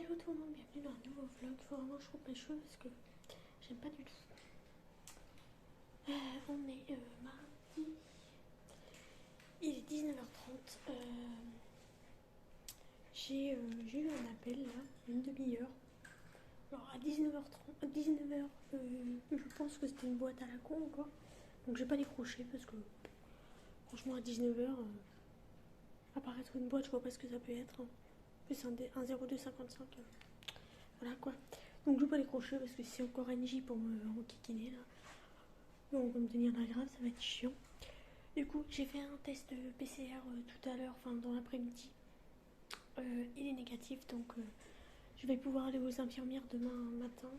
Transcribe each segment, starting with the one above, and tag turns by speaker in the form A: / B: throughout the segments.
A: Hello tout le monde, bienvenue dans un nouveau vlog. Il faut vraiment que je coupe mes cheveux parce que j'aime pas du tout. On est mardi, il est 19h30. J'ai eu un appel là, une demi-heure. Alors à 19h30, 19h, je pense que c'était une boîte à la con ou quoi. Donc j'ai pas décroché parce que franchement à 19h, apparaître une boîte, je vois pas ce que ça peut être. Hein. Plus un 0255. Voilà quoi. Donc je vais pas décrocher parce que c'est encore NJ pour me enquiquiner là. Donc on va me tenir la grave, ça va être chiant. Du coup j'ai fait un test de PCR tout à l'heure, enfin dans l'après-midi. Il est négatif donc je vais pouvoir aller aux infirmières demain matin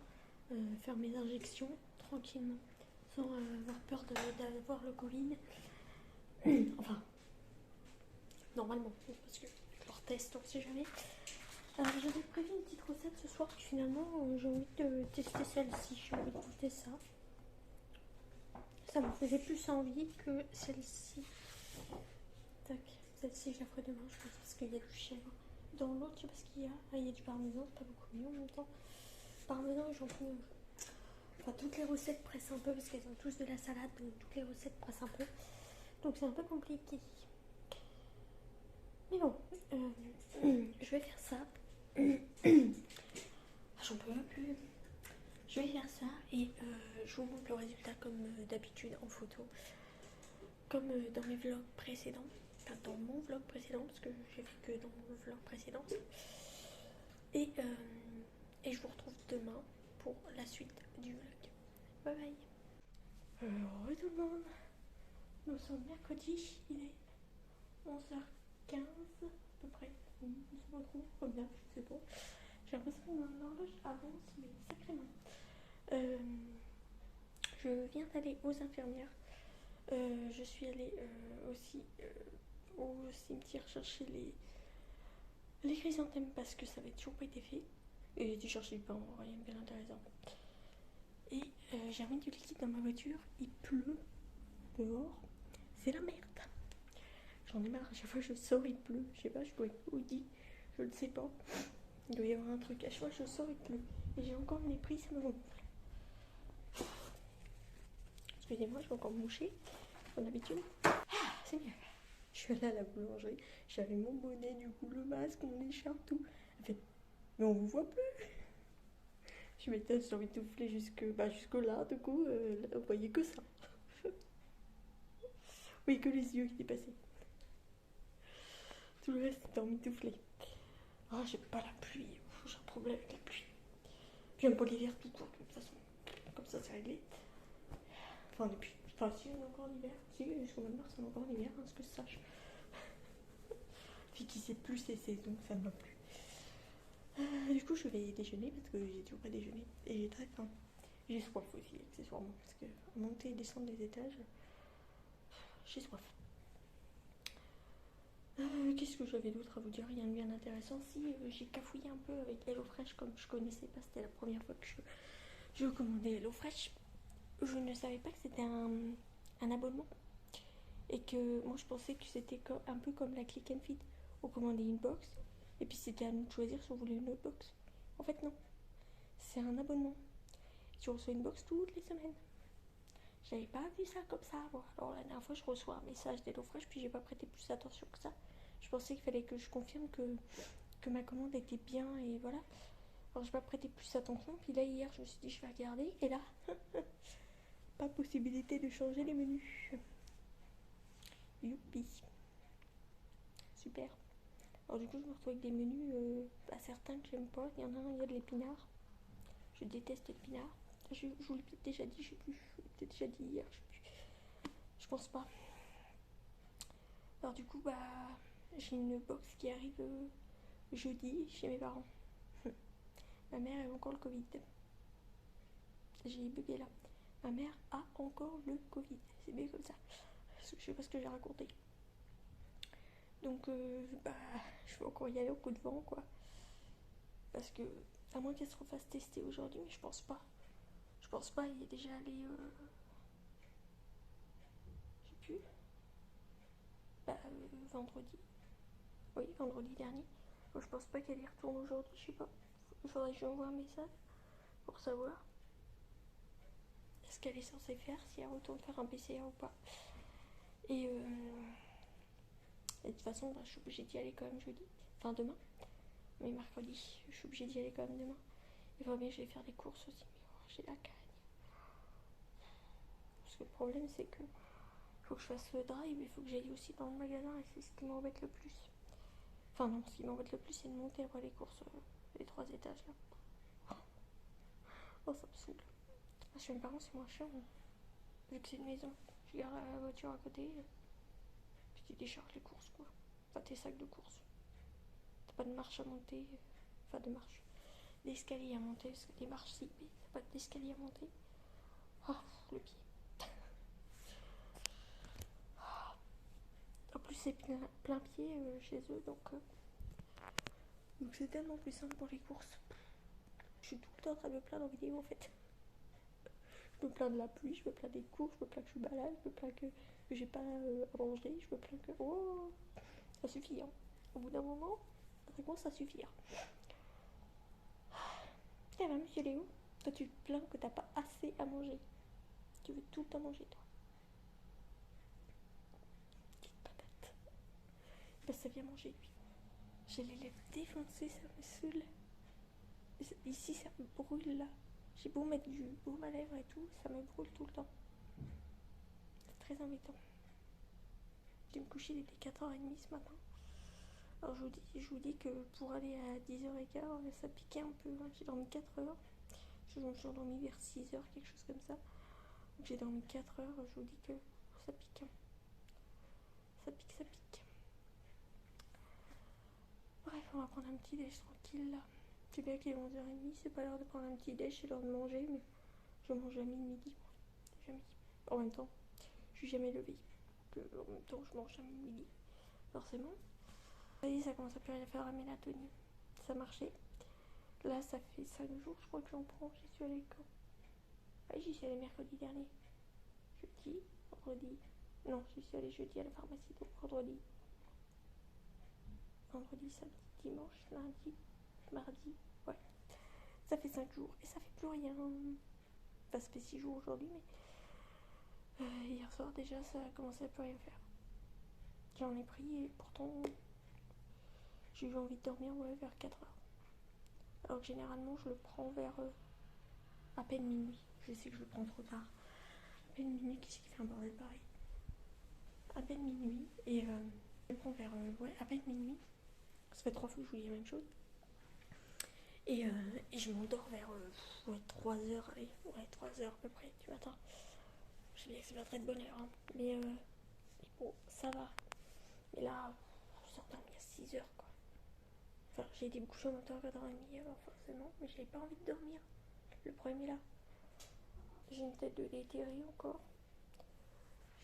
A: faire mes injections tranquillement sans avoir peur d'avoir le Covid. Enfin, normalement, parce que leur test on sait jamais. Alors j'avais prévu une petite recette ce soir, puis finalement j'ai envie de tester celle-ci, j'ai envie de goûter ça. Ça me faisait plus envie que celle-ci. Tac, celle-ci je la ferai demain je pense parce qu'il y a du chèvre. Dans l'autre je sais pas ce qu'il y a, ah, il y a du parmesan, c'est pas beaucoup mieux en même temps. Parmesan et champignon. Enfin toutes les recettes pressent un peu parce qu'elles ont tous de la salade, donc toutes les recettes pressent un peu. Donc c'est un peu compliqué. Mais bon, je vais faire ça. J'en peux plus. Je vais faire ça et je vous montre le résultat comme d'habitude en photo. Comme dans mes vlogs précédents. Enfin dans mon vlog précédent parce que j'ai fait que dans mon vlog précédent. Et je vous retrouve demain pour la suite du vlog. Bye bye. Heureux tout le monde. Nous sommes mercredi, il est 11h15 à peu près. On se retrouve comme là, c'est bon. J'ai l'impression que mon horloge avance, mais sacrément. Je viens d'aller aux infirmières. Je suis allée aussi au cimetière chercher les chrysanthèmes parce que ça avait toujours pas été fait. Et j'ai cherché du pain, rien de bien intéressant. Et j'ai remis du liquide dans ma voiture. Il pleut dehors. C'est la merde. J'en ai marre. À chaque fois que je sors, il pleut. Je sais pas, je dois être Audi. Je ne sais pas. Il doit y avoir un truc. À chaque fois que je sors, il pleut. Et j'ai encore mes pris, ça me gonfle. Excusez-moi, je vais encore me moucher. Comme d'habitude. Ah, c'est mieux. Je suis allée à la boulangerie. J'avais mon bonnet, du coup, le masque, mon écharpe, tout. Elle fait, mais on vous voit plus. Je m'étais j'ai envie de souffler jusque là, du coup, là, vous voyez que ça. Oui, que les yeux qui dépassaient. Tout le reste, c'était envie de souffler. Ah, oh, j'ai pas la pluie. J'ai un problème avec la pluie. Puis j'aime pas l'hiver tout court, de toute façon. Comme ça, c'est réglé. Enfin, depuis. Enfin, si, on a encore l'hiver. Si, jusqu'au mois de mars, on a encore l'hiver, hein, ce que je sache. Puis qui sait plus ces saisons, ça ne va plus. Du coup, je vais déjeuner parce que j'ai toujours pas déjeuné. Et j'ai très faim. J'ai soif aussi, accessoirement. Parce que monter et descendre les étages, j'ai soif. Qu'est-ce que j'avais d'autre à vous dire? Rien de bien intéressant. Si, j'ai cafouillé un peu avec HelloFresh comme je connaissais pas. C'était la première fois que je commandais HelloFresh. Je ne savais pas que c'était un abonnement. Et que moi, je pensais que c'était un peu comme la Click and Feed. On commandait une box. Et puis c'était à nous de choisir si on voulait une autre box. En fait, non. C'est un abonnement. Tu reçois une box toutes les semaines. J'avais pas vu ça comme ça. Bon, alors la dernière fois, je reçois un message d'HelloFresh, puis j'ai pas prêté plus attention que ça. Je pensais qu'il fallait que je confirme que ma commande était bien et voilà. Alors j'ai pas prêté plus attention. Puis là, hier, je me suis dit, je vais regarder. Et là, pas possibilité de changer les menus. Youpi. Super. Alors du coup, je me retrouve avec des menus, certains que j'aime pas. Il y en a un, il y a de l'épinard. Je déteste l'épinard. Je vous l'ai peut-être déjà dit, je sais plus. Je vous l'ai peut-être déjà dit hier, je sais plus. Je pense pas. Alors du coup, j'ai une box qui arrive jeudi chez mes parents. Ma mère a encore le Covid. J'ai bugué là. Ma mère a encore le Covid. C'est bien comme ça. Je sais pas ce que j'ai raconté. Donc, je vais encore y aller au coup de vent, quoi. Parce que, à moins qu'elle se refasse tester aujourd'hui, mais je pense pas. Je pense pas, il est déjà allé... je sais plus. Vendredi. Oui, vendredi dernier. Donc, je pense pas qu'elle y retourne aujourd'hui, je sais pas. Il faudrait que je lui envoie un message pour savoir ce qu'elle est censée faire, si elle retourne faire un PCR ou pas. Et de toute façon, bah, je suis obligée d'y aller quand même jeudi. Enfin demain. Mais mercredi, je suis obligée d'y aller quand même demain. Il va bien que je vais faire des courses aussi. Mais oh, j'ai la cagne. Parce que le problème, c'est que faut que je fasse le drive, il faut que j'aille aussi dans le magasin et c'est ce qui m'embête le plus. Enfin non, ce qui m'embête le plus, c'est de monter après les courses, les 3 étages là. Oh, ça me saoule. Chez mes parents, c'est moins chiant. Vu que c'est une maison, je garde la voiture à côté, puis tu décharges les courses quoi. Enfin tes sacs de courses. T'as pas de marche à monter, enfin de marche, d'escalier à monter, parce que des marches si, mais t'as pas d'escalier à monter. Oh, le pied. En plus c'est plein pied chez eux, donc c'est tellement plus simple pour les courses. Je suis tout le temps en train de me plaindre en vidéo en fait. Je me plains de la pluie, je me plains des courses, je me plains que je suis malade, je me plains que j'ai pas à manger, je me plains que... Oh, ça suffit hein. Au bout d'un moment, ça commence à suffire. Ça va monsieur Léo, toi tu te plains que t'as pas assez à manger. Tu veux tout le temps manger toi. Petite patate. Bah ça vient manger lui. J'ai les lèvres défoncées, ça me saoule. Ici ça me brûle là. J'ai beau mettre du baume à lèvres et tout, ça me brûle tout le temps. C'est très embêtant. J'ai me coucher, il était 4h30 ce matin. Alors je vous dis que pour aller à 10h15, ça piquait un peu. J'ai dormi 4 heures. Je me suis endormie vers 6h, quelque chose comme ça. Donc j'ai dormi 4 heures. Je vous dis que ça pique. Ça pique, ça pique. Bref, on va prendre un petit déj tranquille là. C'est bien qu'il est 11h30, c'est pas l'heure de prendre un petit déj, c'est l'heure de manger, mais je mange jamais le midi. Jamais. En même temps, je suis jamais levée. En même temps, je mange jamais le midi. Forcément. Ça commence à plus rien faire à mélatonine. Ça marchait. Là, ça fait 5 jours, je crois que j'en prends. J'y suis allée quand? Ah, j'y suis allée mercredi dernier. Jeudi, vendredi. Non, j'y suis allée jeudi à la pharmacie, donc vendredi. Vendredi, samedi, dimanche, lundi, mardi. Ouais. Ça fait 5 jours et ça fait plus rien. Enfin, ça fait 6 jours aujourd'hui, mais hier soir déjà, ça a commencé à plus rien faire. J'en ai pris et pourtant, j'ai eu envie de dormir vers 4 heures. Alors que généralement, je le prends vers à peine minuit. Je sais que je le prends trop tard. À peine minuit, qu'est-ce qui fait un bordel pareil? À peine minuit, et je le prends vers à peine minuit. Ça fait 3 fois que je vous dis la même chose. Et je m'endors vers 3h, allez, 3h à peu près du matin. Je sais bien que c'est pas très de bonne heure, hein. Mais bon, ça va. Mais là, je suis endormie à 6h quoi. Enfin, j'ai été me coucher au matin à 4h30 alors forcément, mais j'avais pas envie de dormir. Le problème est là. J'ai une tête de déterré encore.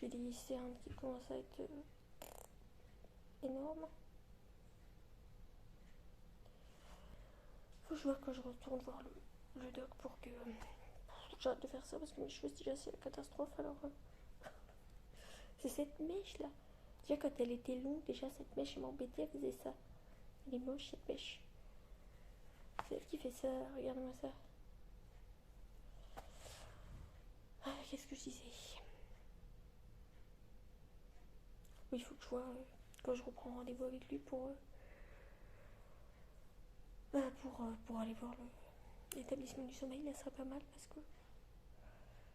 A: J'ai des cernes qui commencent à être énormes. Faut que je vois quand je retourne voir le doc pour que j'arrête de faire ça parce que mes cheveux déjà c'est la catastrophe. Alors c'est cette mèche là. Déjà quand elle était longue, déjà cette mèche elle m'embêtait, elle faisait ça. Elle est moche cette mèche. C'est elle qui fait ça, regarde-moi ça. Ah, qu'est-ce que je disais? Oui, il faut que je vois quand je reprends rendez-vous avec lui pour aller voir l'établissement du sommeil. Là, ça serait pas mal parce que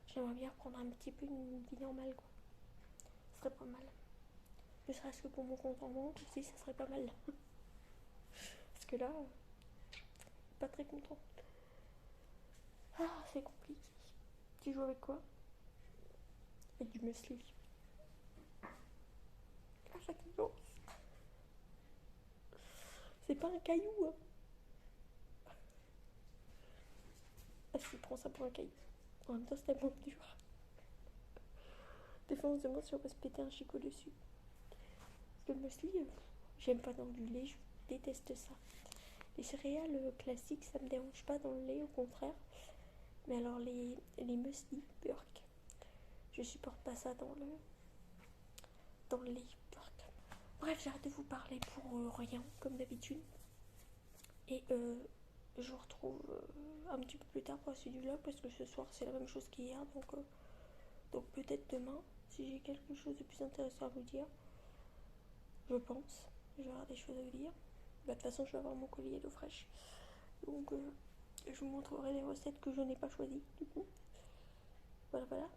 A: j'aimerais bien reprendre un petit peu une vie normale, quoi. Ce serait pas mal. Ne serait-ce que pour mon compte en banque aussi, ça serait pas mal. Parce que là, pas très content. Ah, c'est compliqué. Tu joues avec quoi? Avec du muesli. Ah, ça commence. C'est pas un caillou, hein. Ah, si tu prends ça pour un caillou. En même temps, c'est tellement dur. Des fois, on se demande si on va se péter un chicot dessus. Parce que le muesli, j'aime pas dans du lait, je déteste ça. Les céréales classiques, ça me dérange pas dans le lait, au contraire. Mais alors, les muesli, burk, je supporte pas ça dans le lait, burk. Bref, j'arrête de vous parler pour rien, comme d'habitude. Et je vous retrouve un petit peu plus tard pour la suite du vlog parce que ce soir c'est la même chose qu'hier, donc peut-être demain si j'ai quelque chose de plus intéressant à vous dire, je pense, je vais avoir des choses à vous dire. Bah, de toute façon je vais avoir mon colis d'eau fraîche, donc je vous montrerai les recettes que je n'ai pas choisies du coup. Voilà.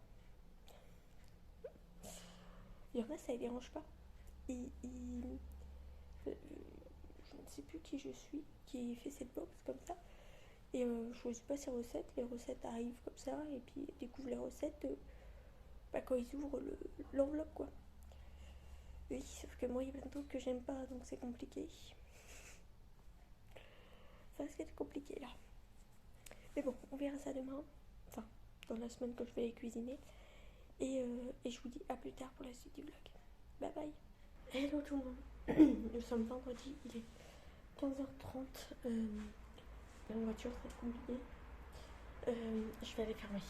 A: Il y en a ça les dérange pas. Je ne sais plus qui je suis qui fait cette box comme ça. Et je choisis pas ces recettes, les recettes arrivent comme ça et puis ils découvrent les recettes quand ils ouvrent l'enveloppe quoi. Oui, sauf que moi il y a plein de trucs que j'aime pas donc c'est compliqué. Ça risque d'être compliqué là. Mais bon, on verra ça demain, enfin dans la semaine que je vais cuisiner. Et je vous dis à plus tard pour la suite du vlog. Bye bye. Hello tout le monde. Nous sommes vendredi, il est 15h30. La voiture c'est compliqué. Je vais aller fermer.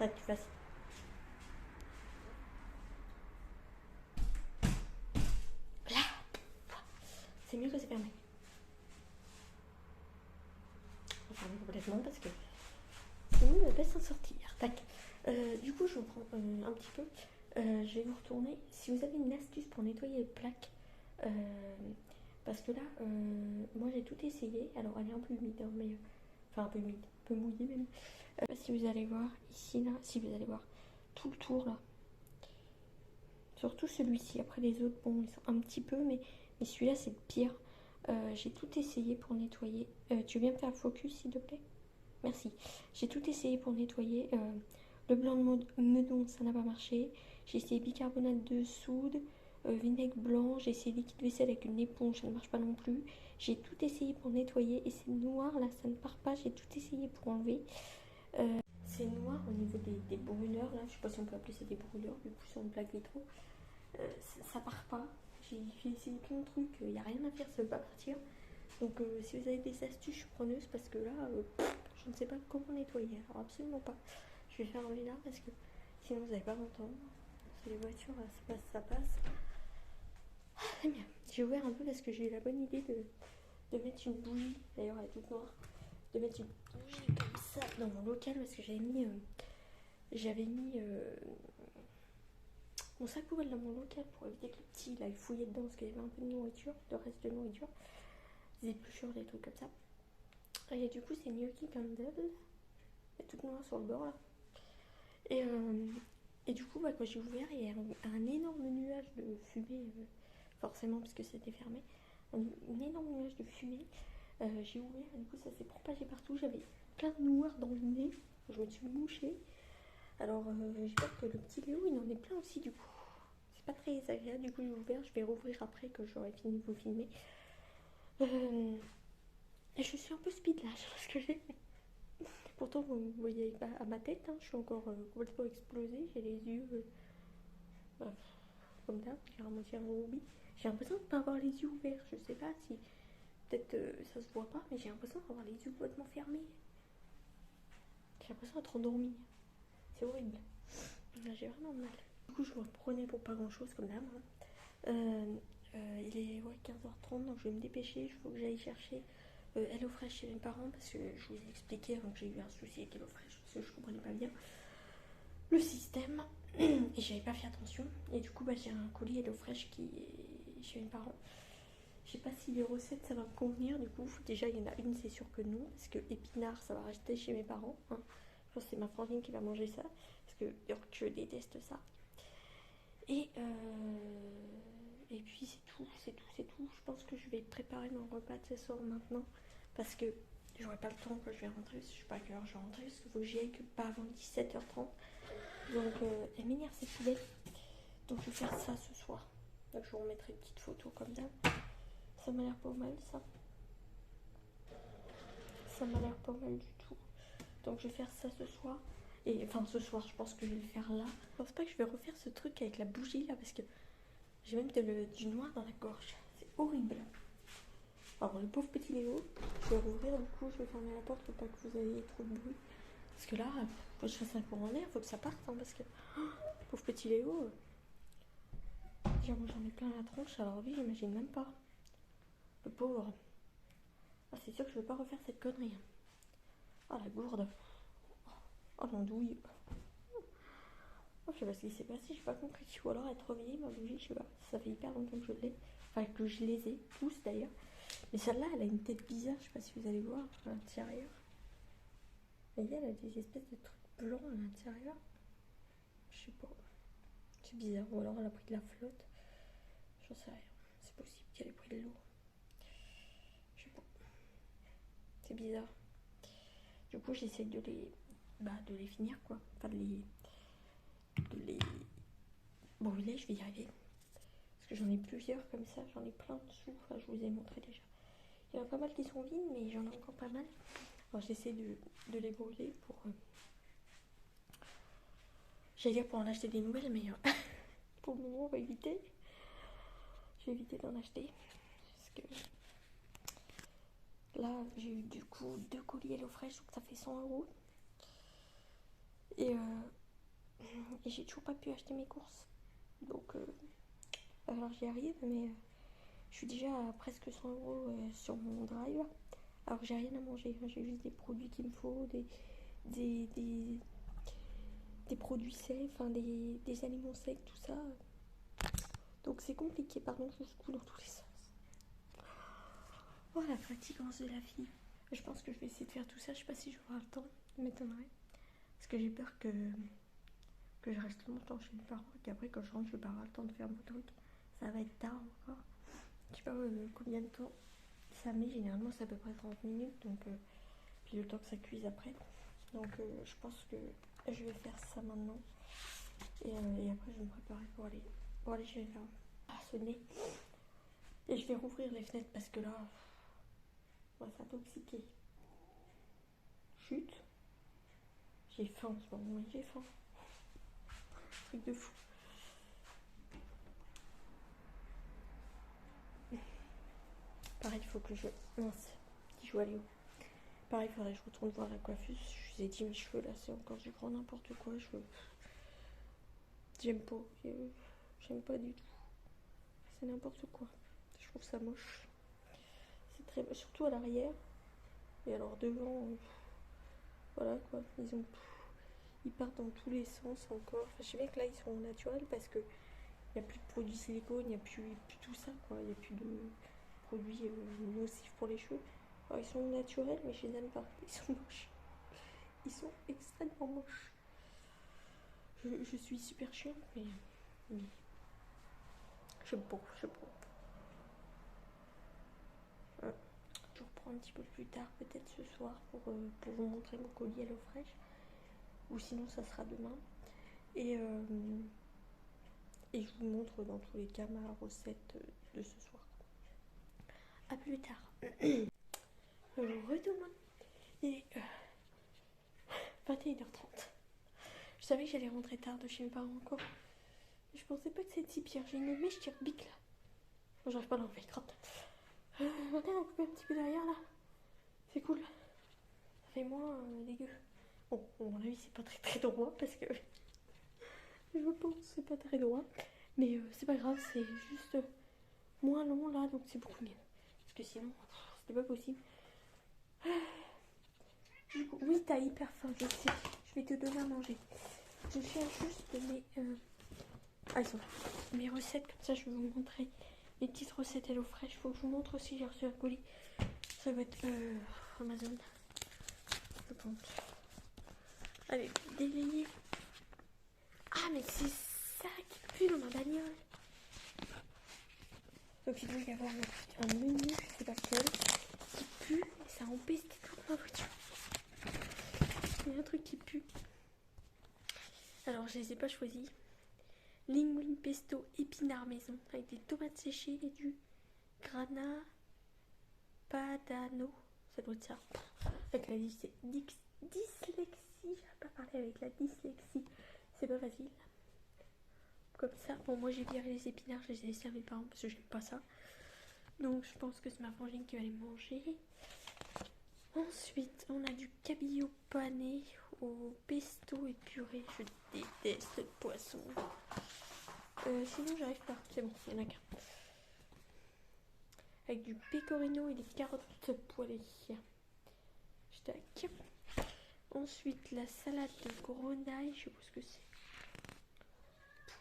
A: Ah, tu vas. Là, c'est mieux que c'est fermé. On va fermer complètement parce que sinon on va pas s'en sortir. Tac. Du coup, je vous prends un petit peu. Je vais vous retourner. Si vous avez une astuce pour nettoyer les plaques, parce que là, moi j'ai tout essayé. Alors, elle est un peu humide, hein, mais enfin un peu humide, un peu mouillée même. Si vous allez voir ici, là, si vous allez voir tout le tour là, surtout celui-ci. Après les autres, bon, ils sont un petit peu, mais celui-là c'est le pire. J'ai tout essayé pour nettoyer. Tu veux bien me faire le focus s'il te plaît? Merci. J'ai tout essayé pour nettoyer. Le blanc de meudon, ça n'a pas marché. J'ai essayé bicarbonate de soude, vinaigre blanc. J'ai essayé liquide vaisselle avec une éponge, ça ne marche pas non plus. J'ai tout essayé pour nettoyer et c'est noir là, ça ne part pas. J'ai tout essayé pour enlever. C'est noir au niveau des brûleurs là. Je sais pas si on peut appeler ça des brûleurs, du coup sur une plaque vitraux. Ça part pas. J'ai essayé plein de trucs, il n'y a rien à faire, ça ne veut pas partir. Donc si vous avez des astuces, je suis preneuse parce que là, je ne sais pas comment nettoyer. Alors absolument pas. Je vais fermer là parce que sinon vous n'allez pas m'entendre. C'est les voitures, ça passe. Ah, c'est bien. J'ai ouvert un peu parce que j'ai eu la bonne idée de mettre une bougie. D'ailleurs, elle est toute noire. De mettre une bougie comme ça dans mon local parce que j'avais mis mon sac poubelle dans mon local pour éviter que le petit il aille fouiller dedans parce qu'il y avait un peu de nourriture, de reste de nourriture. Des épluchures, des trucs comme ça. Et du coup, c'est Gnocchi Candle. Elle est toute noire sur le bord là. Et du coup, quand j'ai ouvert, il y a un énorme nuage de fumée, forcément parce que c'était fermé. Un énorme nuage de fumée. J'ai ouvert, et du coup, ça s'est propagé partout. J'avais plein de noir dans le nez. Je me suis mouchée. Alors, j'espère que le petit Léo, il en est plein aussi, du coup. C'est pas très agréable. Du coup, j'ai ouvert. Je vais rouvrir après que j'aurai fini de vous filmer. Et je suis un peu speed là, parce que j'ai. Pourtant, vous voyez pas à ma tête, hein, je suis encore complètement explosée. J'ai les yeux comme d'hab, j'ai à moitié un rubis. J'ai l'impression de ne pas avoir les yeux ouverts. Je sais pas si. Peut-être ça se voit pas, mais j'ai l'impression d'avoir les yeux complètement fermés. J'ai l'impression d'être endormie. C'est horrible. Là, j'ai vraiment mal. Du coup, je me prenais pour pas grand chose comme d'hab. Il est 15h30, donc je vais me dépêcher. Il faut que j'aille chercher HelloFresh chez mes parents parce que je vous ai expliqué avant que j'ai eu un souci avec HelloFresh parce que je comprenais pas bien le système et j'avais pas fait attention. Et du coup, j'ai un colis HelloFresh qui est chez mes parents. Je sais pas si les recettes ça va me convenir. Du coup, déjà, il y en a une, c'est sûr que non, parce que épinard ça va rester chez mes parents. Hein. Je pense que c'est ma frangine qui va manger ça parce que je déteste ça. Et puis c'est tout. Je pense que je vais préparer mon repas de ce soir maintenant parce que j'aurai pas le temps que je vais rentrer. Je sais pas à quelle heure je vais rentrer parce qu'il faut que j'y aille que pas avant 17h30. Donc elle m'énerve cette poubelle. Donc je vais faire ça ce soir. Donc je vous remettrai une petite photo comme ça. Ça m'a l'air pas mal ça. Ça m'a l'air pas mal du tout. Donc je vais faire ça ce soir. Et enfin ce soir je pense que je vais le faire là. Je pense pas que je vais refaire ce truc avec la bougie là parce que j'ai même du noir dans la gorge. C'est horrible. Alors le pauvre petit Léo, je vais rouvrir du coup, je vais fermer la porte pour pas que vous ayez trop de bruit. Parce que là, faut que je fasse un courant d'air, faut que ça parte hein, parce que pauvre petit Léo, déjà moi j'en ai plein la tronche, alors lui j'imagine même pas. Le pauvre. Ah, c'est sûr que je vais pas refaire cette connerie. Ah, la gourde. Oh, l'andouille. Oh, je sais pas ce qui s'est passé, j'ai pas compris. Ou alors être réveillée, ma bougie, je sais pas. Ça fait hyper longtemps que je l'ai. Enfin, que je les ai, tous d'ailleurs. Mais celle-là, elle a une tête bizarre, je sais pas si vous allez voir à l'intérieur. Vous voyez, elle a des espèces de trucs blancs à l'intérieur. Je sais pas. C'est bizarre. Ou alors elle a pris de la flotte. J'en sais rien. C'est possible qu'elle ait pris de l'eau. Je sais pas. C'est bizarre. Du coup, j'essaye de les finir, quoi. Enfin, de les brûler, je vais y arriver. Parce que j'en ai plusieurs comme ça, j'en ai plein dessous. Enfin, je vous ai montré déjà. Il y en a pas mal qui sont vides, mais j'en ai encore pas mal. Alors, j'essaie de les brûler pour... J'allais dire pour en acheter des nouvelles, mais pour le moment, on va éviter. Je vais éviter d'en acheter. Parce que là, j'ai eu du coup 2 colis HelloFresh, donc ça fait 100 €. Et j'ai toujours pas pu acheter mes courses. Donc, alors j'y arrive, mais je suis déjà à presque 100 € sur mon drive. Alors j'ai rien à manger, hein. J'ai juste des produits qu'il me faut, des produits secs, enfin des aliments secs, tout ça. Donc c'est compliqué, pardon, je secoue dans tous les sens. Oh, la fatigance de la fille. Je pense que je vais essayer de faire tout ça, je sais pas si j'aurai le temps, ça m'étonnerait. Parce que j'ai peur que je reste longtemps chez mes parents et qu'après quand je rentre je vais pas avoir le temps de faire mon truc. Ça va être tard encore. Je sais pas combien de temps ça met, généralement c'est à peu près 30 minutes, donc puis le temps que ça cuise après. Donc je pense que je vais faire ça maintenant. Et après je vais me préparer pour aller chez les parents. Ah, ce nez. Et je vais rouvrir les fenêtres parce que là, on va s'intoxiquer. Chut. J'ai faim en ce moment, j'ai faim. Truc de fou. Pareil, il faut que je... Mince, petit joyau. Pareil, il faudrait que je retourne voir la coiffeuse. Je vous ai dit, mes cheveux là, c'est encore du grand n'importe quoi. J'aime pas. J'aime pas du tout. C'est n'importe quoi. Je trouve ça moche. C'est très moche, surtout à l'arrière. Et alors devant, voilà quoi. Ils partent dans tous les sens encore. Enfin, je sais bien que là, ils sont naturels parce que il n'y a plus de produits silicone, il n'y a plus tout ça quoi. Il n'y a plus de produits nocifs pour les cheveux. Alors, ils sont naturels, mais je les aime pas. Ils sont moches. Ils sont extrêmement moches. Je suis super chiante, mais je sais pas. Je reprends un petit peu plus tard, peut-être ce soir, pour vous montrer mon colis HelloFresh. Ou sinon, ça sera demain. Et je vous montre dans tous les cas ma recette de ce soir. A plus tard. Redemain. Il est 21h30. Je savais que j'allais rentrer tard de chez mes parents encore. Je pensais pas que c'était si pire. J'ai une mèche tire-bic là. Bon, j'arrive pas à l'enlever, crotte. Attends, on coupe un petit peu derrière là. C'est cool. Ça fait moins dégueu. Bon, à mon avis, c'est pas très droit parce que je pense que c'est pas très droit. Mais c'est pas grave, c'est juste moins long là, donc c'est beaucoup mieux. Parce que sinon, c'était pas possible. Du coup, oui, t'as hyper faim, je sais. Je vais te donner à manger. Je cherche juste mes recettes, comme ça je vais vous montrer mes petites recettes HelloFresh. Faut que je vous montre aussi, j'ai reçu un colis. Ça va être Amazon. Je pense. Allez, délayez. Ah, mais c'est ça qui pue dans ma bagnole. Donc il doit y avoir un menu, je sais pas quel, qui pue et ça empestit toute ma voiture. Il y a un truc qui pue. Alors je les ai pas choisis. Linguine pesto épinards maison avec des tomates séchées et du grana padano. Ça doit être ça. Avec la dyslexie, j'arrive pas à parler avec la dyslexie. C'est pas facile. Comme ça, bon, moi j'ai viré les épinards, je les ai laissés à mes parents parce que j'aime pas ça. Donc je pense que c'est ma frangine qui va les manger. Ensuite, on a du cabillaud pané au pesto et purée. Je déteste le poisson. Sinon, j'arrive pas. C'est bon, il y en a qu'un. avec du pecorino et des carottes poêlées. Tac. Ensuite, la salade de grenaille, je sais pas ce que c'est.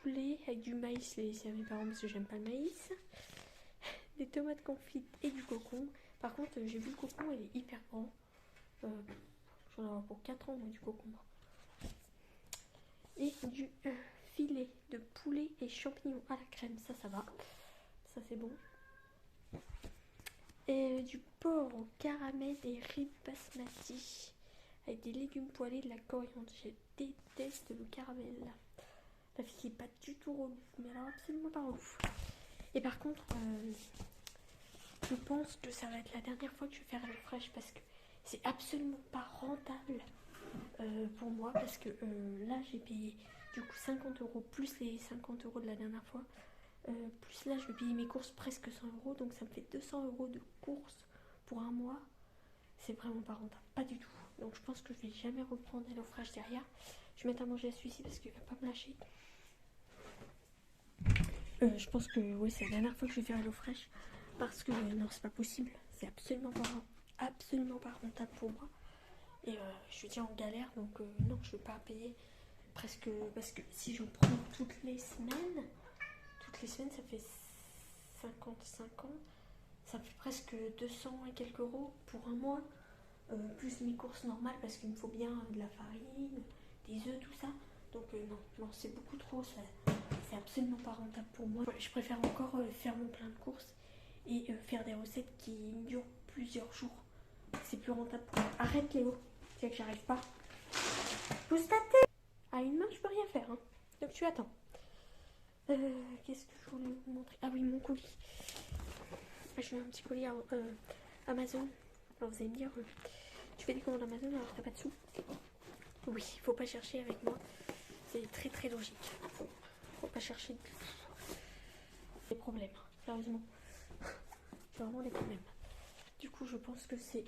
A: Poulet avec du maïs laissé à mes parents parce que j'aime pas le maïs. Des tomates confites et du concombre. Par contre, j'ai vu le concombre, il est hyper grand. J'en ai avoir pour 4 ans, moi, du concombre. Et du filet de poulet et champignons à la crème, ça va. Ça, c'est bon. Et du porc au caramel et riz basmati. Avec des légumes poêlés, de la coriandre. Je déteste le caramel. La fille n'est pas du tout relou, mais alors absolument pas relou. Et par contre, je pense que ça va être la dernière fois que je vais faire HelloFresh parce que c'est absolument pas rentable pour moi. Parce que là, j'ai payé du coup 50 € plus les 50 € de la dernière fois. Plus là, je vais payer mes courses presque 100 €. Donc ça me fait 200 € de courses pour un mois. C'est vraiment pas rentable, pas du tout. Donc je pense que je vais jamais reprendre HelloFresh derrière. Je vais mettre à manger à celui-ci parce qu'il va pas me lâcher. Je pense que oui, c'est la dernière fois que je vais faire HelloFresh. Parce que non, c'est pas possible. C'est absolument pas rentable pour moi. Et je suis déjà en galère. Donc non, je vais pas payer presque. Parce que si je prends toutes les semaines, ça fait 55 ans. Ça fait presque 200 et quelques euros pour un mois. Plus mes courses normales parce qu'il me faut bien de la farine, des œufs, tout ça. Donc non, c'est beaucoup trop, c'est absolument pas rentable pour moi. Je préfère encore faire mon plein de courses et faire des recettes qui durent plusieurs jours. C'est plus rentable pour moi. Arrête Léo, c'est que j'arrive pas. Pose ta tête. À une main, je peux rien faire, hein. Donc tu attends. Qu'est-ce que je voulais vous montrer? Ah oui, mon colis. Je mets un petit colis à Amazon. Alors vous allez me dire, tu fais des commandes Amazon alors t'as pas de sous? Oui, faut pas chercher avec moi. C'est très très logique. Faut pas chercher des problèmes, sérieusement. J'ai vraiment des problèmes. Du coup, je pense que c'est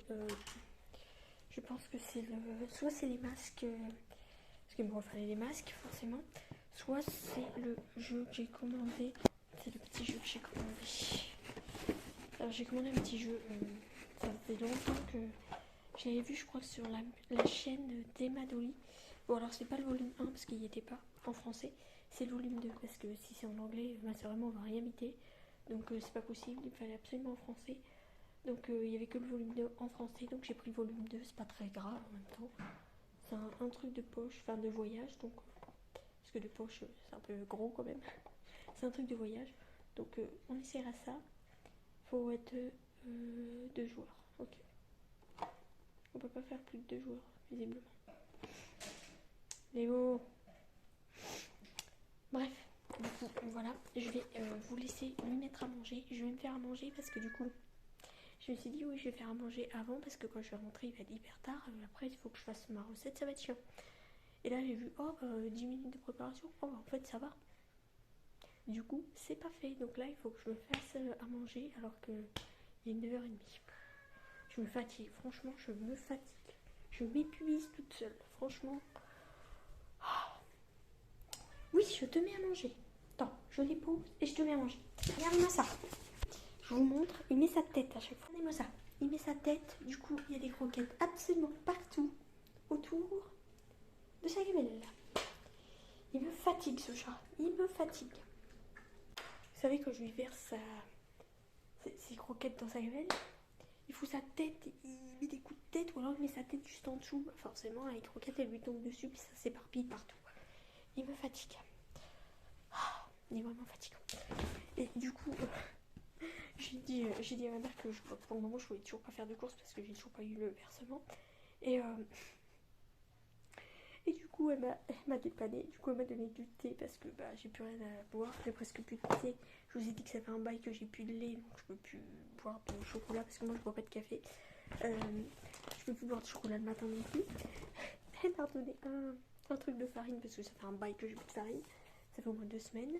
A: soit c'est les masques, parce qu'il me refallait les masques forcément, soit c'est le jeu que j'ai commandé. C'est le petit jeu que j'ai commandé. Alors j'ai commandé un petit jeu. Ça fait longtemps que je l'avais vu, je crois, sur la chaîne d'Emma Dolly. Bon, alors c'est pas le volume 1 parce qu'il n'y était pas en français, c'est le volume 2 parce que si c'est en anglais, ma soeur et moi on va rien imiter. Donc c'est pas possible, il fallait absolument en français. Donc il n'y avait que le volume 2 en français, donc j'ai pris le volume 2, c'est pas très grave en même temps. C'est un truc de poche, enfin de voyage, donc parce que de poche c'est un peu gros quand même. C'est un truc de voyage, donc on essaiera ça. Faut être 2 joueurs, ok. On peut pas faire plus de 2 joueurs, visiblement. Léo. Bref, du coup, voilà, je vais vous laisser lui mettre à manger. Je vais me faire à manger parce que du coup, je me suis dit oui, je vais faire à manger avant parce que quand je vais rentrer, il va être hyper tard. Après, il faut que je fasse ma recette, ça va être chiant. Et là, j'ai vu, 10 minutes de préparation. Oh, en fait, ça va. Du coup, c'est pas fait. Donc là, il faut que je me fasse à manger alors qu'il est 9h30. Je me fatigue, franchement, je me fatigue. Je m'épuise toute seule, franchement. Oui, je te mets à manger. Attends, je les pose et je te mets à manger. Regarde-moi ça. Je vous montre, il met sa tête à chaque fois. Regardez-moi ça. Il met sa tête, du coup, il y a des croquettes absolument partout autour de sa gamelle. Il me fatigue ce chat. Il me fatigue. Vous savez, quand je lui verse ses croquettes dans sa gamelle, il fout sa tête, il met des coups de tête ou alors il met sa tête juste en dessous. Forcément, les croquettes, elles lui tombent dessus puis ça s'éparpille partout. Il me fatigue. Il est vraiment fatigant. Et du coup, j'ai dit à ma mère que pour le moment, je voulais toujours pas faire de courses parce que j'ai toujours pas eu le versement. Et du coup, elle m'a dépanné. Du coup, elle m'a donné du thé parce que j'ai plus rien à boire. J'ai presque plus de thé. Je vous ai dit que ça fait un bail que j'ai plus de lait, donc je peux plus boire de chocolat parce que moi, je bois pas de café. Je peux plus boire de chocolat le matin non plus. Elle m'a redonné un truc de farine parce que ça fait un bail que j'ai plus de farine. Ça fait au moins 2 semaines.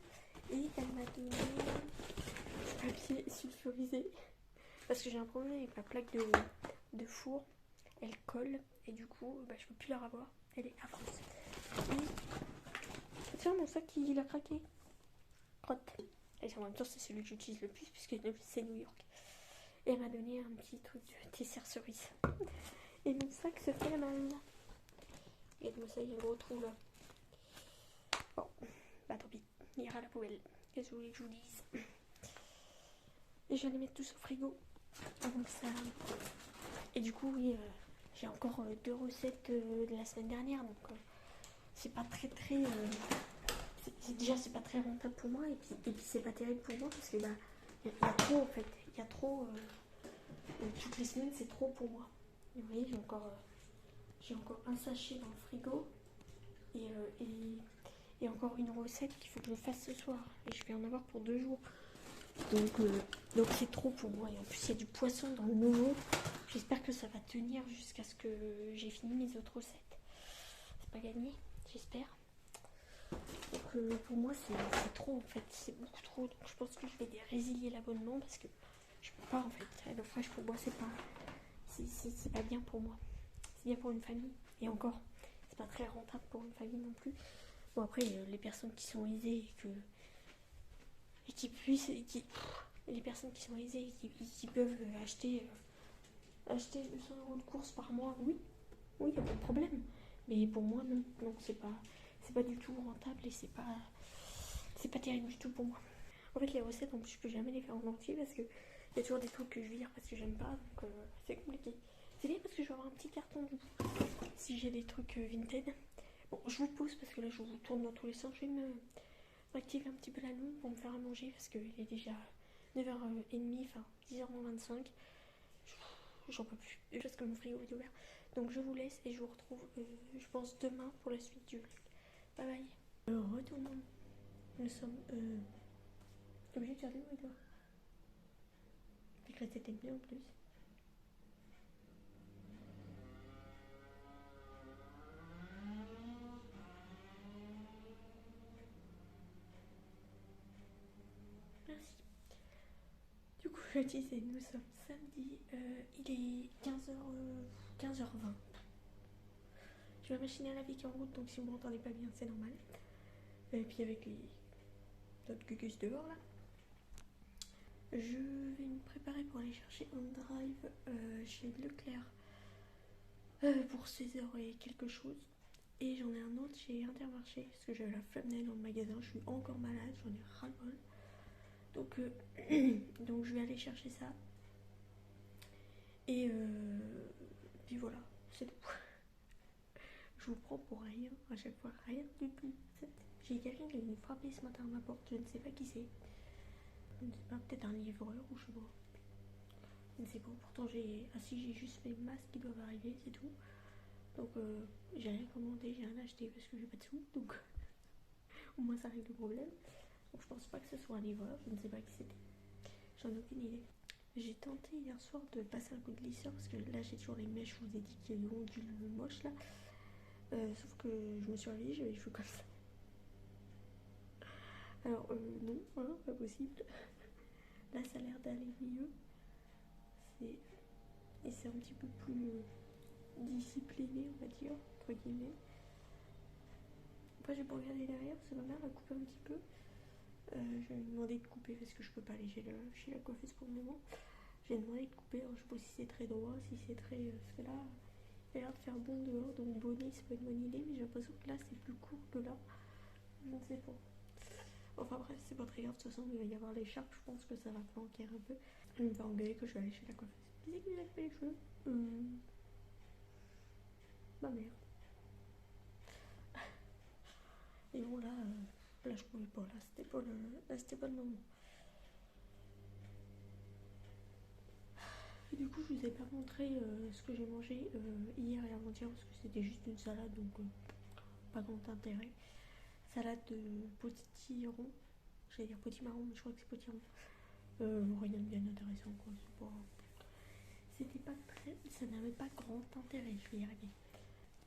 A: Et elle m'a donné du papier sulfurisé. Parce que j'ai un problème avec ma plaque de four. Elle colle. Et du coup, je peux plus la revoir. Elle est affreuse. Et tiens, mon sac, il a craqué. Crotte. Et en même temps, c'est celui que j'utilise le plus puisque c'est New York. Et elle m'a donné un petit truc de dessert cerise. Et mon sac se fait la malle. Regarde-moi ça, il y a un gros trou là. Bon, bah tant pis, il ira à la poubelle. Qu'est-ce que vous voulez que je vous dise? Et je vais les mettre tous au frigo. Donc ça... Et du coup, oui, j'ai encore 2 recettes de la semaine dernière. Donc c'est pas très... Déjà, c'est pas très rentable pour moi. Et puis c'est pas terrible pour moi parce que bah, y a trop en fait. Il y a trop... toutes les semaines, c'est trop pour moi. Et vous voyez, j'ai encore un sachet dans le frigo. Et encore une recette qu'il faut que je fasse ce soir. Et je vais en avoir pour 2 jours. Donc c'est trop pour moi. Et en plus, il y a du poisson dans le nouveau. J'espère que ça va tenir jusqu'à ce que j'ai fini mes autres recettes. C'est pas gagné, j'espère. Donc pour moi, c'est trop en fait. C'est beaucoup trop. Donc je pense que je vais résilier l'abonnement parce que je peux pas en fait. Le fraîche pour moi, c'est pas bien pour moi. C'est bien pour une famille. Et encore, c'est pas très rentable pour une famille non plus. Bon, après, les personnes qui sont aisées et qui puissent. Les personnes qui sont aisées et qui peuvent acheter 200 € de courses par mois, oui, il n'y a pas de problème. Mais pour moi, non, c'est pas du tout rentable et c'est pas terrible du tout pour moi. En fait, les recettes, en plus, je peux jamais les faire en entier parce que il y a toujours des trucs que je vire parce que j'aime pas, donc c'est compliqué. C'est bien parce que je vais avoir un petit carton du coup, si j'ai des trucs Vinted. Bon, je vous pose parce que là, je vous tourne dans tous les sens. Je vais m'activer un petit peu la lampe pour me faire à manger parce qu'il est déjà 9h30, enfin 10h25. J'en peux plus, parce que mon frigo est ouvert. Donc je vous laisse et je vous retrouve, je pense, demain pour la suite du vlog. Bye bye. Retournons. Nous sommes obligés de faire des bruits, toi. T'as que c'était bien en plus. Merci. Du coup, je disais, nous sommes samedi, il est 15h20. J'ai ma machine à laver qui est en route, donc si vous m'entendez pas bien, c'est normal. Et puis avec les autres gugus dehors là. Je vais me préparer pour aller chercher un drive chez Leclerc pour 16h et quelque chose. Et j'en ai un autre chez Intermarché parce que j'avais la flemme d'aller dans le magasin. Je suis encore malade, j'en ai ras-le-bol. Donc je vais aller chercher ça. Et puis voilà, c'est tout. Je vous prends pour rien, à chaque fois, rien du tout. J'ai quelqu'un qui est venu frapper ce matin à ma porte, je ne sais pas qui c'est. Je ne sais pas, peut-être un livreur ou je sais pas. Je ne sais pas, pourtant j'ai juste mes masques qui doivent arriver, c'est tout. Donc j'ai rien commandé, j'ai rien acheté parce que j'ai pas de sous, donc au moins ça règle le problème. Donc je pense pas que ce soit un livreur, je ne sais pas qui c'était. J'en ai aucune idée. J'ai tenté hier soir de passer un coup de lisseur parce que là j'ai toujours les mèches, je vous ai dit qu'il y a eu ondule moche là. Sauf que je me suis réveillée, j'avais les cheveux comme ça. Alors non, voilà, pas possible. Là ça a l'air d'aller mieux. Et c'est un petit peu plus discipliné, on va dire, entre guillemets. Après j'ai pas regardé derrière parce que ma mère a coupé un petit peu. Je lui ai demandé de couper parce que je peux pas aller chez la coiffeuse pour le moment. J'ai demandé de couper, alors je sais pas si c'est très droit, si c'est très... parce que là, il a l'air de faire bon dehors, donc bonnet c'est pas une bonne idée, mais j'ai l'impression que là c'est plus court que là. Je ne sais pas. Enfin bref, c'est pas très grave, de toute façon il va y avoir l'écharpe, je pense que ça va planquer un peu. Elle me va engueuler que je vais aller chez la coiffeuse. Qui c'est qui lui a coupé les cheveux Ma mère. Et bon là je pouvais pas, là c'était pas le moment. Et du coup je vous ai pas montré ce que j'ai mangé hier et avant-hier parce que c'était juste une salade, donc pas grand intérêt. Salade de potiron, j'allais dire potimarron mais je crois que c'est potiron. Rien de bien intéressant quoi, c'était pas très, ça n'avait pas grand intérêt, je vais y arriver.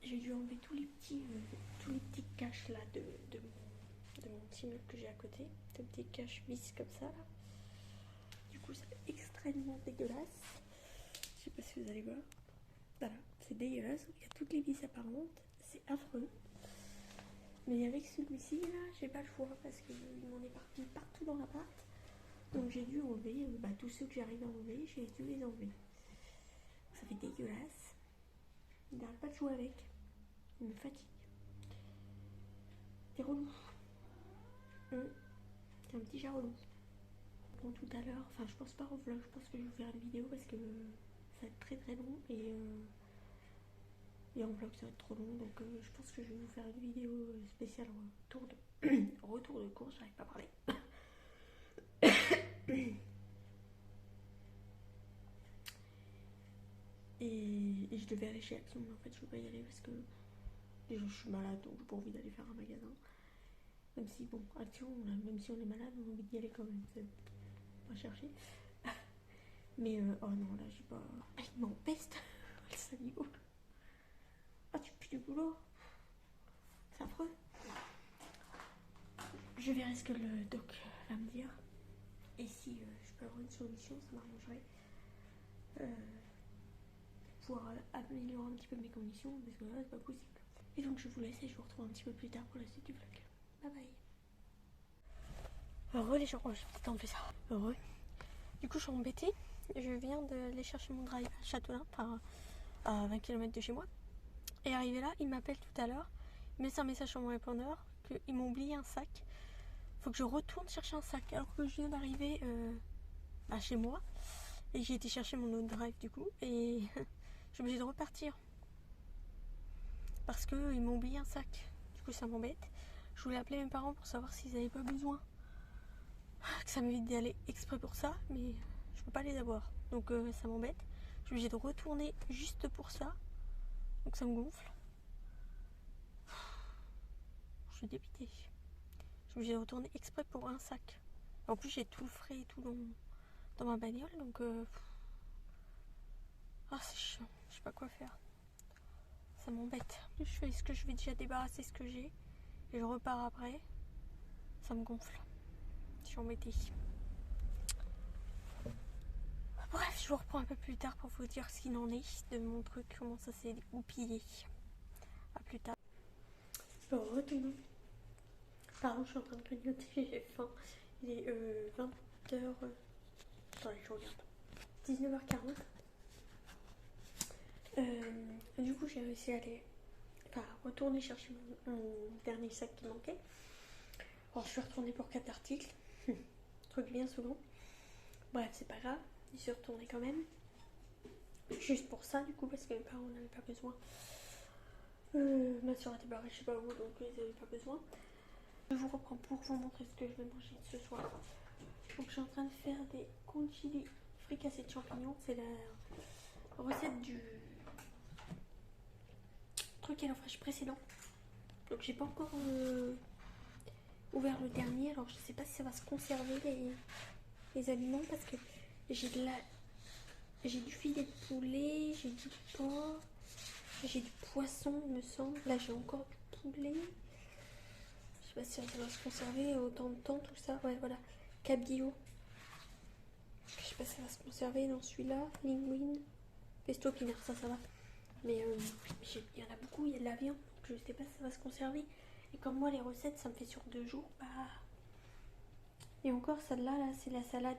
A: J'ai dû enlever tous les petits caches là de mon petit meuble que j'ai à côté, des petits caches vis comme ça là. Du coup c'est extrêmement dégueulasse. Je sais pas si vous allez voir. Voilà, c'est dégueulasse, il y a toutes les vis apparentes, c'est affreux. Mais avec celui-ci là, j'ai pas le choix parce qu'il m'en est parti partout dans l'appart. Donc j'ai dû enlever tous ceux que j'arrive à enlever, j'ai dû les enlever. Ça fait dégueulasse. Il n'arrête pas de jouer avec. Il me fatigue. C'est relou. C'est un petit chat relou. Bon, tout à l'heure, enfin je pense pas au vlog, je pense que je vais faire une vidéo parce que ça va être très très long et en vlog ça va être trop long, donc je pense que je vais vous faire une vidéo spéciale retour de course, j'arrive pas à parler. Et je devais aller chez Action, mais en fait je peux pas y aller parce que déjà je suis malade, donc j'ai pas envie d'aller faire un magasin. Même si bon, Action, même si on est malade, on a envie d'y aller quand même, c'est pas chercher. Mais oh non, là j'ai pas... Il m'empeste, le saligo. Ah, tu pues du boulot. C'est affreux. Je verrai ce que le doc va me dire. Et si je peux avoir une solution, ça m'arrangerait. Pouvoir améliorer un petit peu mes conditions, parce que là c'est pas possible. Et donc je vous laisse et je vous retrouve un petit peu plus tard pour la suite du vlog. Bye bye. Heureux les gens, oh, j'ai peut-être enlevé ça. Heureux. Du coup je suis embêtée. Je viens d'aller chercher mon drive à Châteaulin, à 20 km de chez moi. Et arrivé là, il m'appelle tout à l'heure, il me laisse un message sur mon répondeur qu'il m'a oublié un sac. Faut que je retourne chercher un sac alors que je viens d'arriver chez moi. Et j'ai été chercher mon autre drive du coup et je suis obligée de repartir. Parce qu'il m'a oublié un sac. Du coup ça m'embête. Je voulais appeler mes parents pour savoir s'ils n'avaient pas besoin. Que ça m'évite d'aller exprès pour ça, mais je peux pas les avoir. Donc ça m'embête. Je suis obligée de retourner juste pour ça. Donc ça me gonfle. Je suis dépitée. Je suis obligée de retourner exprès pour un sac. En plus j'ai tout le frais et tout dans ma bagnole, donc c'est chiant. Je sais pas quoi faire. Ça m'embête. Je fais ce que je vais déjà débarrasser ce que j'ai et je repars après. Ça me gonfle. Je suis embêtée. Bref, je vous reprends un peu plus tard pour vous dire ce qu'il en est de mon truc, comment ça s'est dégoupillé. A plus tard. Bon, retournons. Pardon, je suis en train de grignoter, j'ai faim. Il est 20h. Attendez, je regarde. 19h40. Du coup, j'ai réussi à retourner chercher mon dernier sac qui manquait. Alors, je suis retournée pour 4 articles. Truc bien souvent. Bref, c'est pas grave. Je suis retournée quand même. Juste pour ça, du coup, parce que mes parents n'avaient pas besoin. Ma soeur était barrée, je sais pas où, donc ils n'avaient pas besoin. Je vous reprends pour vous montrer ce que je vais manger ce soir. Donc, je suis en train de faire des conchili fricassés de champignons. C'est la recette du truc à la fraîche précédent. Donc, j'ai pas encore ouvert le dernier. Alors, je sais pas si ça va se conserver les aliments parce que j'ai du filet de poulet, j'ai du porc, j'ai du poisson, il me semble. Là, j'ai encore du poulet. Je sais pas si ça va se conserver autant de temps, tout ça. Ouais, voilà. Cabillaud. Je sais pas si ça va se conserver dans celui-là. Linguine. Pesto pinard, ça va. Mais il y en a beaucoup, il y a de la viande. Donc je sais pas si ça va se conserver. Et comme moi, les recettes, ça me fait sur 2 jours. Et encore, celle-là, là, c'est la salade...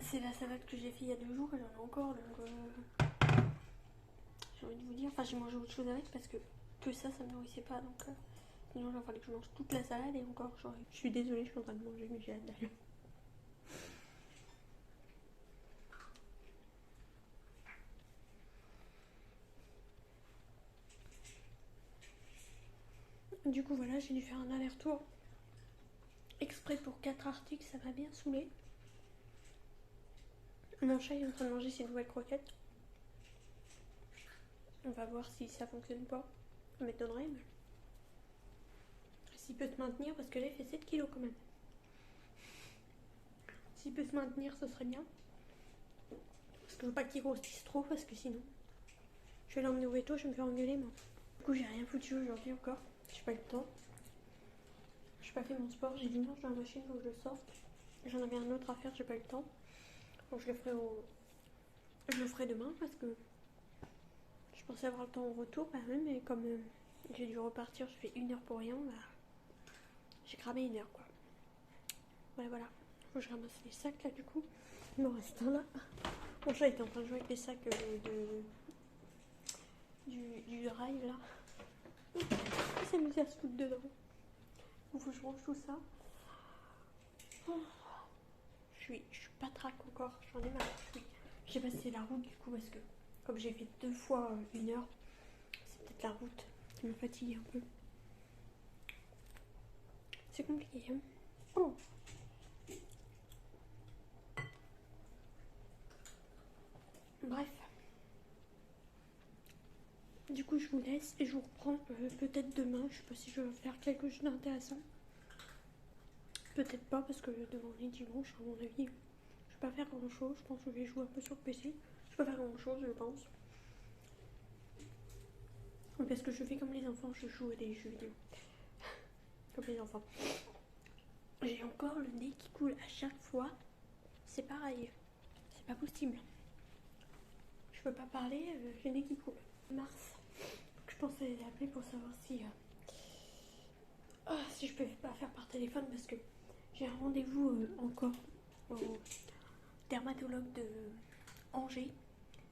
A: C'est la salade que j'ai fait il y a 2 jours et j'en ai encore. Donc j'ai envie de vous dire... Enfin, j'ai mangé autre chose avec parce que ça me nourrissait pas. Donc sinon, il va falloir que je mange toute la salade et encore, je suis désolée, je suis en train de manger, mais j'ai hâte d'aller. Du coup, voilà, j'ai dû faire un aller-retour exprès pour 4 articles, ça m'a bien saoulé. Mon chat est en train de manger ses nouvelles croquettes. On va voir si ça fonctionne pas. Ça m'étonnerait, mais s'il peut se maintenir, parce que là il fait 7 kilos quand même. S'il peut se maintenir, ce serait bien. Parce que je veux pas qu'il grossisse trop, parce que sinon je vais l'emmener au veto, je vais me faire engueuler moi. Du coup, j'ai rien foutu aujourd'hui encore. J'ai pas eu le temps. J'ai pas fait mon sport, j'ai dit non, j'ai la machine, faut que je le sorte. J'en avais un autre à faire, j'ai pas eu le temps. Donc je le ferai demain parce que je pensais avoir le temps au retour, mais comme j'ai dû repartir, je fais 1 heure pour rien, j'ai cramé 1 heure quoi. Ouais, voilà. Faut que je ramasse les sacs là, du coup. Il m'en reste un là. Mon chat était en train de jouer avec les sacs du drive là. Il s'amusait à se foutre dedans. Il faut que je range tout ça. Je suis pas trac encore. J'en ai marre. J'ai passé la route du coup parce que comme j'ai fait 2 fois 1 heure, c'est peut-être la route qui me fatigue un peu. C'est compliqué. Hein. Oh. Bref. Du coup, je vous laisse et je vous reprends peut-être demain. Je sais pas si je vais faire quelque chose d'intéressant. Peut-être pas parce que demain on est dimanche, à mon avis. Je vais pas faire grand chose. Je pense que je vais jouer un peu sur le PC. Je vais pas faire grand chose, je pense. Parce que je fais comme les enfants, je joue à des jeux vidéo. Comme les enfants. J'ai encore le nez qui coule à chaque fois. C'est pareil. C'est pas possible. Je peux pas parler, j'ai le nez qui coule. Mars. Je pensais les appeler pour savoir si je peux pas faire par téléphone parce que j'ai un rendez-vous encore au dermatologue de Angers.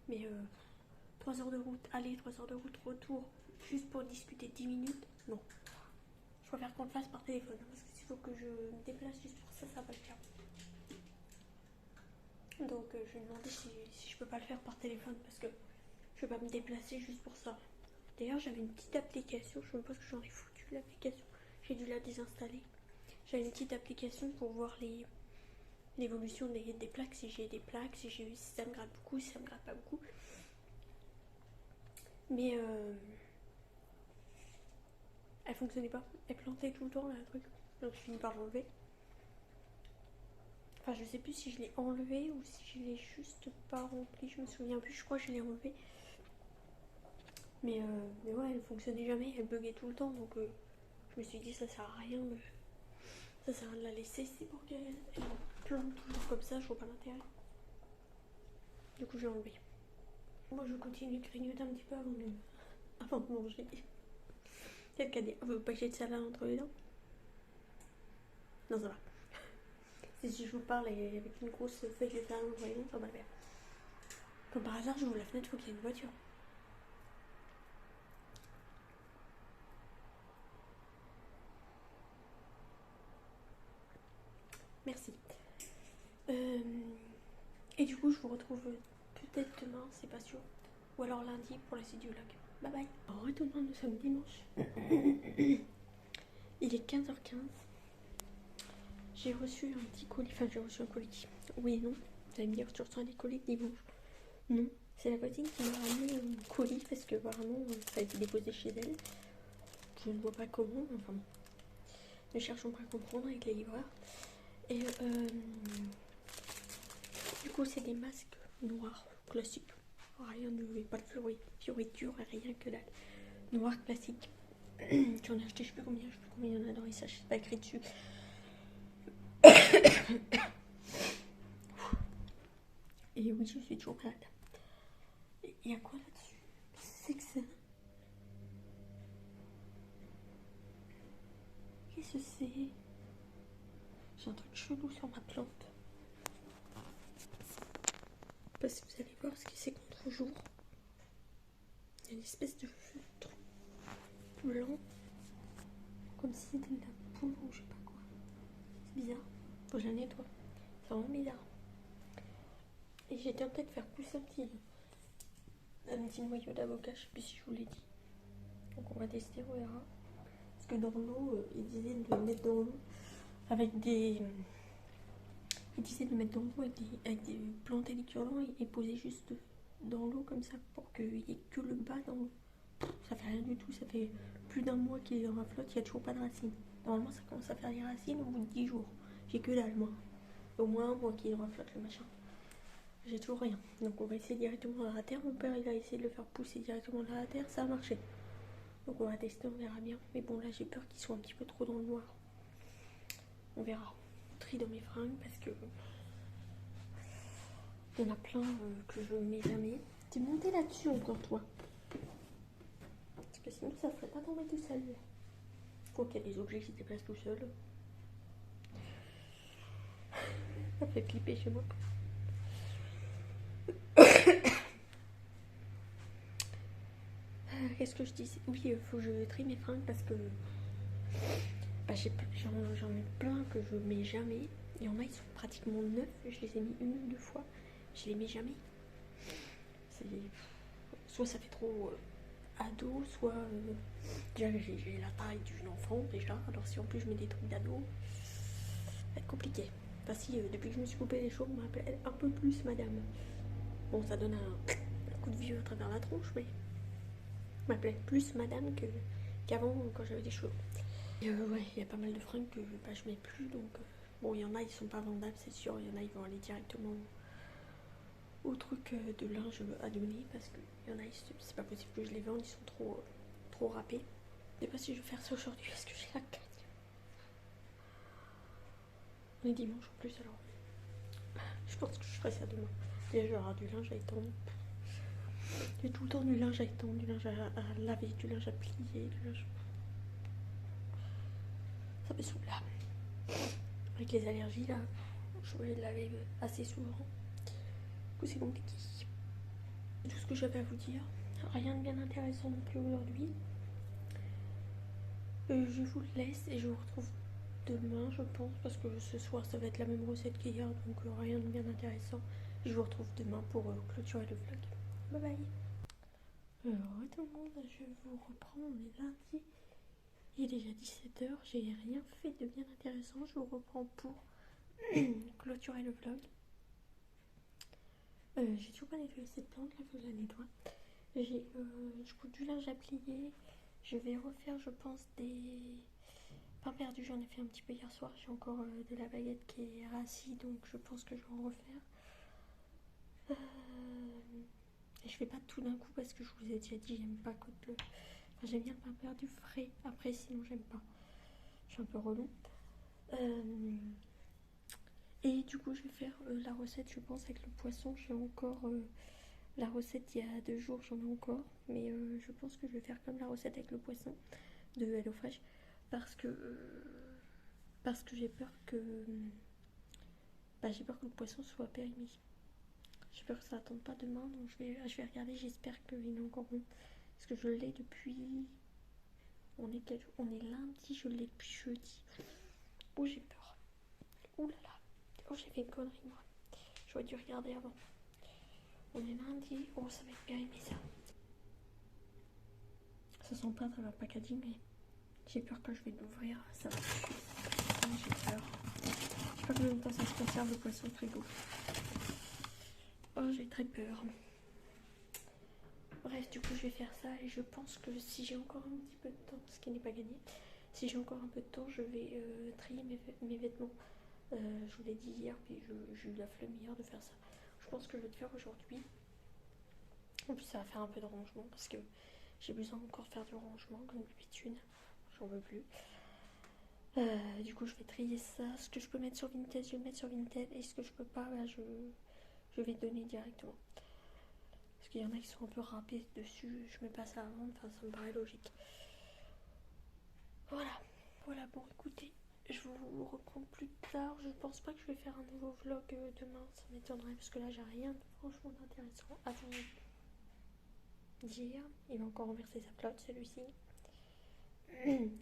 A: Mais 3 heures de route, aller, 3 heures de route, retour, juste pour discuter 10 minutes, non. Je préfère qu'on le fasse par téléphone parce que s'il faut que je me déplace juste pour ça, ça va pas le faire. Donc je vais demander si je peux pas le faire par téléphone parce que je vais pas me déplacer juste pour ça. D'ailleurs, j'avais une petite application, je sais pas ce que j'en ai foutu l'application, j'ai dû la désinstaller. J'avais une petite application pour voir l'évolution des plaques, si j'ai des plaques, si ça me gratte beaucoup, si ça me gratte pas beaucoup. Mais elle fonctionnait pas, elle plantait tout le temps là, le truc. Donc je finis par l'enlever. Enfin, je sais plus si je l'ai enlevé ou si je l'ai juste pas rempli, je me souviens plus, je crois que je l'ai enlevé. Mais ouais, elle fonctionnait jamais, elle buguait tout le temps, donc je me suis dit ça sert à rien de la laisser, c'est pour qu'elle plante toujours comme ça, je vois pas l'intérêt. Du coup j'ai enlevé. Moi je continue de grignoter un petit peu avant de manger. Peut-être qu'il y a des paquets de salade entre les dents. Non, ça va. Si je vous parle avec une grosse feuille de salade entre les dents, ça va le faire. Comme par hasard, j'ouvre la fenêtre, il faut qu'il y ait une voiture. Merci. Et du coup, je vous retrouve peut-être demain, c'est pas sûr. Ou alors lundi pour la suite du vlog. Bye bye. En retournant, nous sommes dimanche. Il est 15h15. J'ai reçu un petit colis. Enfin, j'ai reçu un colis. Oui et non. Vous allez me dire, tu reçois des colis dimanche? Non. C'est la voisine qui m'a ramené un colis parce que apparemment ça a été déposé chez elle. Je ne vois pas comment. Enfin bon. Ne cherchons pas à comprendre avec les livreurs. Et du coup, c'est des masques noirs classiques. Rien de. Pas de fioriture, rien que dalle. Noir classique. J'en ai acheté, je sais plus combien il y en a dans les sachets, c'est pas écrit dessus. Et oui, je suis toujours malade. Il y a quoi là-dessus? C'est que ça. Qu'est-ce que c'est? J'ai un truc chelou sur ma plante. Parce que vous allez voir ce que c'est contre-jour. Il y a une espèce de truc blanc. Comme si c'était de la poudre ou je sais pas quoi. C'est bizarre. Faut que je la nettoie. C'est vraiment bizarre. Et j'étais en train de faire pousser un petit noyau d'avocat. Je sais plus si je vous l'ai dit. Donc on va tester, on verra. Parce que dans l'eau, ils disaient de le mettre dans l'eau avec des. Ils disaient de le mettre dans l'eau avec des plantes éliculants et poser juste dans l'eau comme ça pour qu'il n'y ait que le bas dans l'eau. Ça fait rien du tout, ça fait plus d'un mois qu'il est dans la flotte, il n'y a toujours pas de racines. Normalement ça commence à faire des racines au bout de 10 jours. J'ai que dalle moi. Au moins un mois qu'il est dans la flotte le machin. J'ai toujours rien. Donc on va essayer directement dans la terre. Mon père il a essayé de le faire pousser directement dans la terre, ça a marché. Donc on va tester, on verra bien. Mais bon là j'ai peur qu'il soit un petit peu trop dans le noir. On verra. Je trie dans mes fringues parce que il y en a plein que je ne mets jamais. T'es monté là-dessus encore toi. Parce que sinon ça ne serait pas tombé tout seul. Quoi qu'il y a des objets qui se déplacent tout seuls. Ça fait flipper chez moi. Qu'est-ce que je dis? Oui, il faut que je trie mes fringues parce que bah, j'en ai plein que je mets jamais. Il y en a, ils sont pratiquement neufs. Je les ai mis une ou deux fois. Je les mets jamais. Soit ça fait trop ado, soit déjà j'ai la taille d'une enfant déjà. Alors si en plus je mets des trucs d'ado, ça va être compliqué. Enfin si, depuis que je me suis coupé les cheveux, on m'appelle un peu plus madame. Bon, ça donne un coup de vieux à travers la tronche, mais on m'appelait plus madame qu'avant quand j'avais des cheveux. Ouais, il y a pas mal de fringues que bah, je mets plus, donc bon, il y en a, ils sont pas vendables, c'est sûr. Il y en a, ils vont aller directement au truc de linge à donner parce qu'il y en a, c'est pas possible que je les vende, ils sont trop râpés. Je sais pas si je vais faire ça aujourd'hui parce que j'ai la cagne. On est dimanche en plus, alors je pense que je ferai ça demain. Déjà, je vais avoir du linge à étendre. J'ai tout le temps du linge à étendre, du linge à laver, du linge à plier, du linge. Ça me saoule là. Avec les allergies là, je vais les laver assez souvent. Du coup, c'est compliqué. Tout ce que j'avais à vous dire. Rien de bien intéressant non plus aujourd'hui. Je vous laisse et je vous retrouve demain, je pense, parce que ce soir ça va être la même recette qu'hier, donc rien de bien intéressant. Je vous retrouve demain pour clôturer le vlog. Bye bye. Alors tout le monde, je vous reprends, on est lundi. Il est déjà 17h, j'ai rien fait de bien intéressant. Je vous reprends pour clôturer le vlog. J'ai toujours pas nettoyé cette plante, là, faut que je la nettoie. J'ai du coup du linge à plier. Je vais refaire, je pense, des pains perdus. J'en ai fait un petit peu hier soir. J'ai encore de la baguette qui est rassie, donc je pense que je vais en refaire. Et je fais pas tout d'un coup parce que je vous ai déjà dit, j'aime pas quand le. Enfin, j'aime bien le pain perdu frais. Après, sinon, j'aime pas. Je suis un peu relou. Et du coup, je vais faire la recette, je pense, avec le poisson. J'ai encore la recette il y a 2 jours, j'en ai encore. Mais je pense que je vais faire comme la recette avec le poisson de HelloFresh. Parce que j'ai peur que. J'ai peur que le poisson soit périmé. J'ai peur que ça attende pas demain. Donc je vais regarder, j'espère qu'il y en a encore bon. Parce que je l'ai depuis. On est lundi, je l'ai depuis jeudi. Oh, j'ai peur. Ouh là là. Oh, j'ai fait une connerie, moi. J'aurais dû regarder avant. On est lundi. Oh, ça va être périmé, ça. Ça sent pas très le packaging, mais j'ai peur que je vais l'ouvrir. Ça va. Oh, j'ai peur. Je sais pas combien de temps ça se conserve le poisson au frigo. Oh, j'ai très peur. Bref, du coup, je vais faire ça et je pense que si j'ai encore un petit peu de temps, ce qui n'est pas gagné, si j'ai encore un peu de temps, je vais trier mes vêtements. Je vous l'ai dit hier, puis j'ai eu la flemme hier de faire ça. Je pense que je vais le faire aujourd'hui. En plus, ça va faire un peu de rangement parce que j'ai besoin encore de faire du rangement comme d'habitude. J'en veux plus. Du coup, je vais trier ça. Ce que je peux mettre sur Vinted, je vais le mettre sur Vinted. Et ce que je peux pas, je vais donner directement. Parce qu'il y en a qui sont un peu râpés dessus. Je mets pas ça à vendre. Enfin, ça me paraît logique. Voilà. Voilà, bon, écoutez. Je vous reprends plus tard. Je pense pas que je vais faire un nouveau vlog demain. Ça m'étonnerait parce que là, j'ai rien de franchement d'intéressant avant d'hier. Il va encore renverser sa flotte, celui-ci.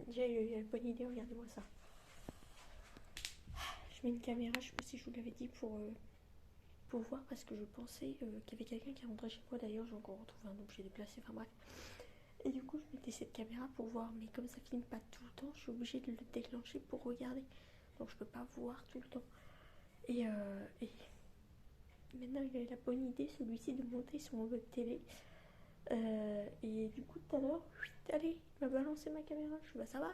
A: J'ai eu une bonne idée, regardez-moi ça. Je mets une caméra, je sais pas si je vous l'avais dit, pour voir parce que je pensais qu'il y avait quelqu'un qui rentrait chez moi. D'ailleurs, j'ai encore retrouvé un objet déplacé, enfin bref. Et du coup, je mettais cette caméra pour voir, mais comme ça filme pas tout le temps, je suis obligée de le déclencher pour regarder. Donc je peux pas voir tout le temps. Et maintenant, il a eu la bonne idée, celui-ci, de monter sur mon web télé. Et du coup, tout à l'heure, allez, il m'a balancé ma caméra. Je suis bah ça va.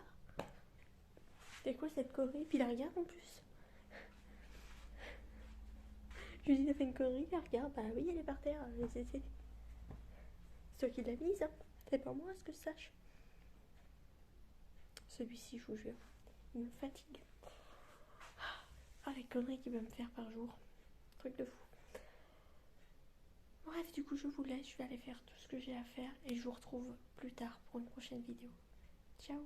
A: C'est quoi cette connerie? Puis il la regarde en plus. Je lui dis, t'as fait une connerie, elle regarde. Bah oui, elle est par terre. C'est toi qui l'as mise, hein. C'est pas moi, à ce que je sache. Celui-ci, je vous jure, il me fatigue. Ah, les conneries qu'il va me faire par jour. Truc de fou. Bref, du coup, je vous laisse. Je vais aller faire tout ce que j'ai à faire. Et je vous retrouve plus tard pour une prochaine vidéo. Ciao!